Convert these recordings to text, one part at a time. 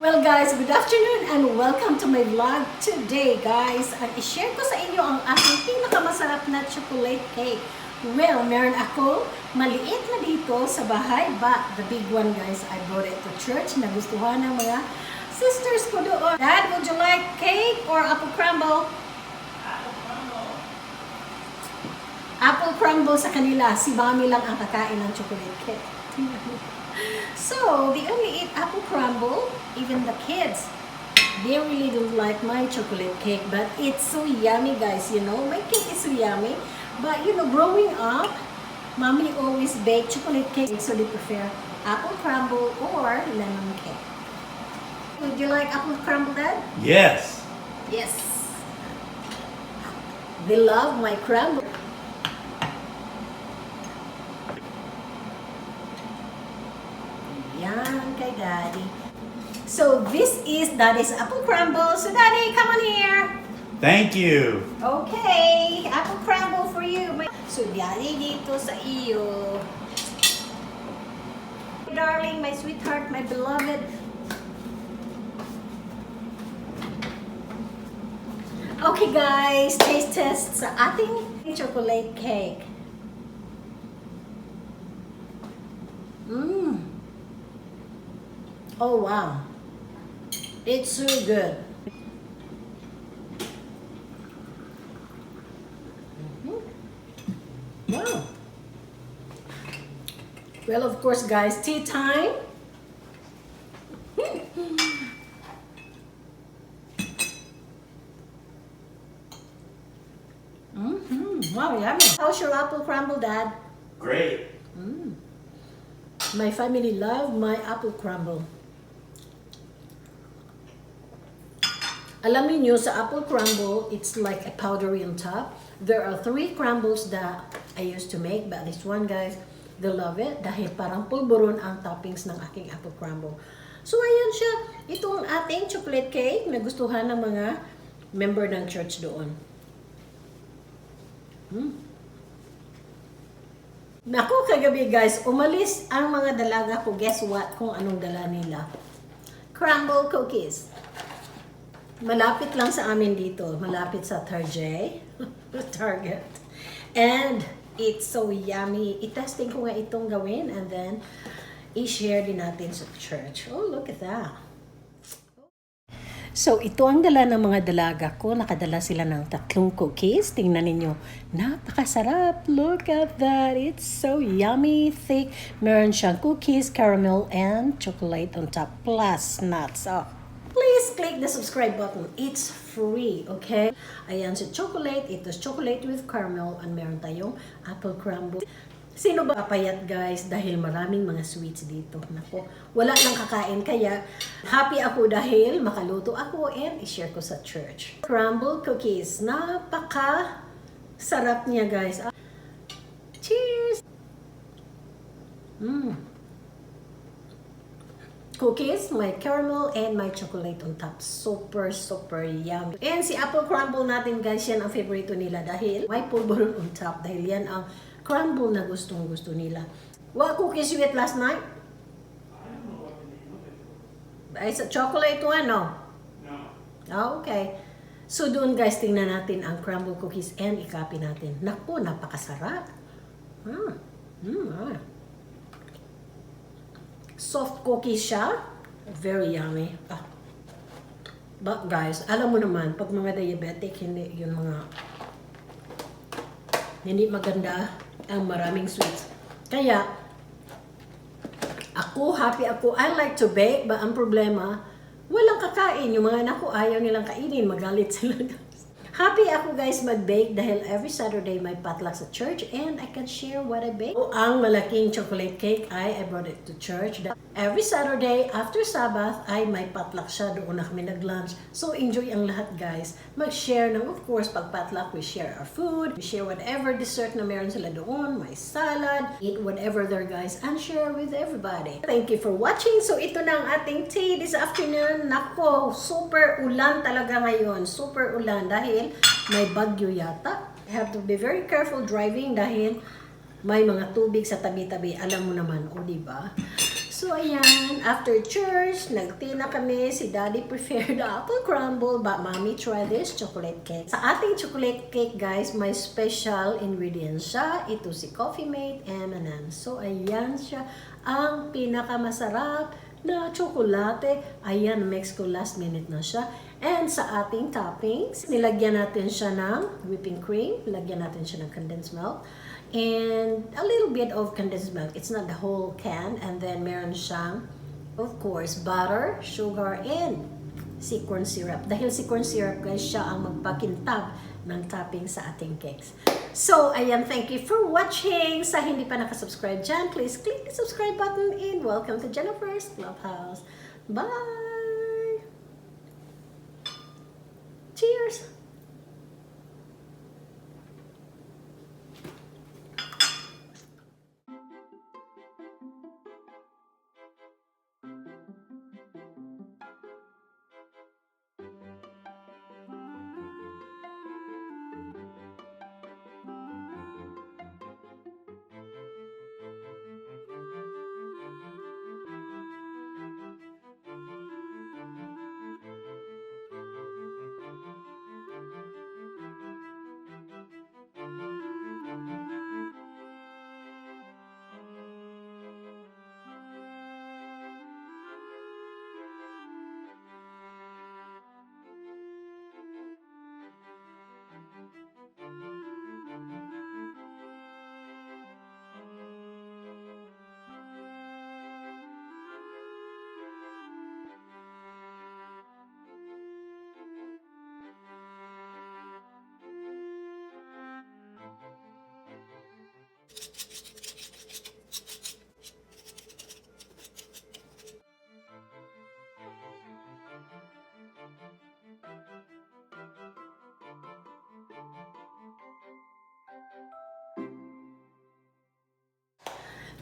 Well guys, good afternoon and welcome to my vlog. Today guys, i-share ko sa inyo ang aking pinakamasarap na chocolate cake. Well, meron ako maliit na dito sa bahay, but the big one guys, I brought it to church. Nagustuhan ng mga sisters ko doon. Dad, would you like cake or apple crumble? Apple crumble sa kanila. Si Mami lang ang kakain ng chocolate cake. So, they only eat apple crumble, even the kids. They really don't like my chocolate cake, but it's so yummy, guys, you know. My cake is so yummy. But, you know, growing up, Mommy always baked chocolate cake, so they prefer apple crumble or lemon cake. Would you like apple crumble, Dad? Yes. Yes. They love my crumble. Yan kay Daddy. So this is Daddy's apple crumble. So Daddy, come on here. Thank you. Okay, apple crumble for you. So Daddy dito sa iyo. Darling, my sweetheart, my beloved. Okay guys, taste test sa ating chocolate cake. Oh wow, it's so good. Wow. Well, of course, guys, tea time. Wow, yummy. How's your apple crumble, Dad? Great. My family love my apple crumble. Alam niyo sa apple crumble, it's like a powdery on top. There are 3 crumbles that I used to make, but this one, guys, they love it dahil parang pulburon ang toppings ng aking apple crumble. So, ayan siya. Ito ang ating chocolate cake na gustuhan ng mga member ng church doon. Naku, kagabi guys, umalis ang mga dalaga ko. Guess what? Kung anong dala nila. Crumble cookies. Malapit lang sa amin dito. Malapit sa Target. And it's so yummy. I-testing ko nga itong gawin and then i-share din natin sa church. Oh, look at that. So, ito ang dala ng mga dalaga ko. Nakadala sila ng 3 cookies. Tingnan ninyo. Napakasarap. Look at that. It's so yummy, thick. Meron siyang cookies, caramel, and chocolate on top. Plus nuts. Oh. Please click the subscribe button. It's free, okay? Ayan si chocolate. Ito's chocolate with caramel. And meron tayong apple crumble. Sino ba papayat guys dahil maraming mga sweets dito? Nako, wala lang kakain kaya happy ako dahil makaluto ako and i-share ko sa church. Crumble cookies. Napaka sarap niya guys. Cheers! Cookies, my caramel and my chocolate on top. Super, super yummy. And si apple crumble natin guys, yan ang favorito nila dahil may pulburon on top. Dahil yan ang crumble na gustong-gusto nila. What cookies you ate last night? I don't know what the name of it. It's a chocolate one, no? No. Oh, okay. So doon guys, tingnan natin ang crumble cookies and i-copy natin. Naku, napakasarap. Soft cookies siya. Very yummy. But guys, alam mo naman, pag mga diabetic, hindi yun mga hindi maganda ang maraming sweets. Kaya, ako, happy ako. I like to bake, but ang problema, walang kakain. Yung mga anak ko, ayaw nilang kainin. Magalit sila, guys. Happy ako, guys, mag-bake dahil every Saturday may potluck sa church and I can share what I bake. O, ang malaking chocolate cake, I brought it to church. Every Saturday, after Sabbath, ay may potluck siya. Doon na kami nag-lunch. So, enjoy ang lahat, guys. Mag-share ng, of course, pag potluck, we share our food. We share whatever dessert na meron sila doon. May salad. Eat whatever there, guys. And share with everybody. Thank you for watching. So, ito na ang ating tea this afternoon. Nako, super ulan talaga ngayon. Super ulan dahil may bagyo yata. I have to be very careful driving dahil may mga tubig sa tabi-tabi. Alam mo naman, o diba? So ayan, after church, nag-tea na kami. Si Daddy preferred apple crumble, but Mommy try this chocolate cake. Sa ating chocolate cake guys, may special ingredients siya. Ito si Coffee Mate M&M. So ayan siya, ang pinakamasarap na tsokolate. Ayan, mix ko last minute na siya. And sa ating toppings, nilagyan natin siya ng whipping cream. Lagyan natin siya ng condensed milk. And a little bit of condensed milk. It's not the whole can. And then meron siyang, of course, butter, sugar, and si corn syrup. Dahil si corn syrup guys, siya ang magpakintab ng topping sa ating cakes. So, ayan, thank you for watching. Sa hindi pa nakasubscribe dyan, please click the subscribe button and welcome to Jennifer's Clubhouse. Bye! Cheers!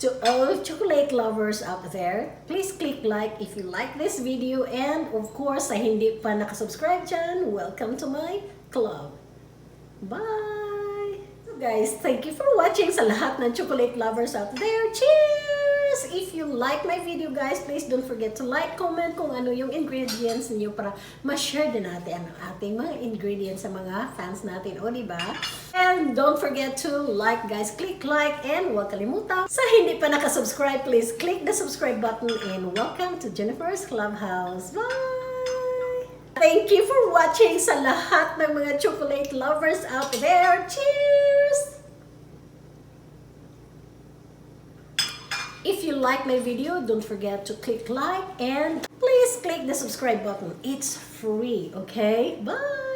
To all chocolate lovers out there, please click like if you like this video, and of course, sa hindi pa nakasubscribe dyan, welcome to my club. Bye! So guys, thank you for watching sa lahat ng chocolate lovers out there. Cheers! If you like my video guys, please don't forget to like, comment kung ano yung ingredients niyo para ma-share din natin ang ating mga ingredients sa mga fans natin, o diba? And don't forget to like guys, click like, and huwag kalimutan. Sa hindi pa nakasubscribe, please click the subscribe button and welcome to Jennifer's Clubhouse. Bye! Thank you for watching sa lahat ng mga chocolate lovers out there. Cheers! If you like my video, don't forget to click like and please click the subscribe button. It's free, okay? Bye!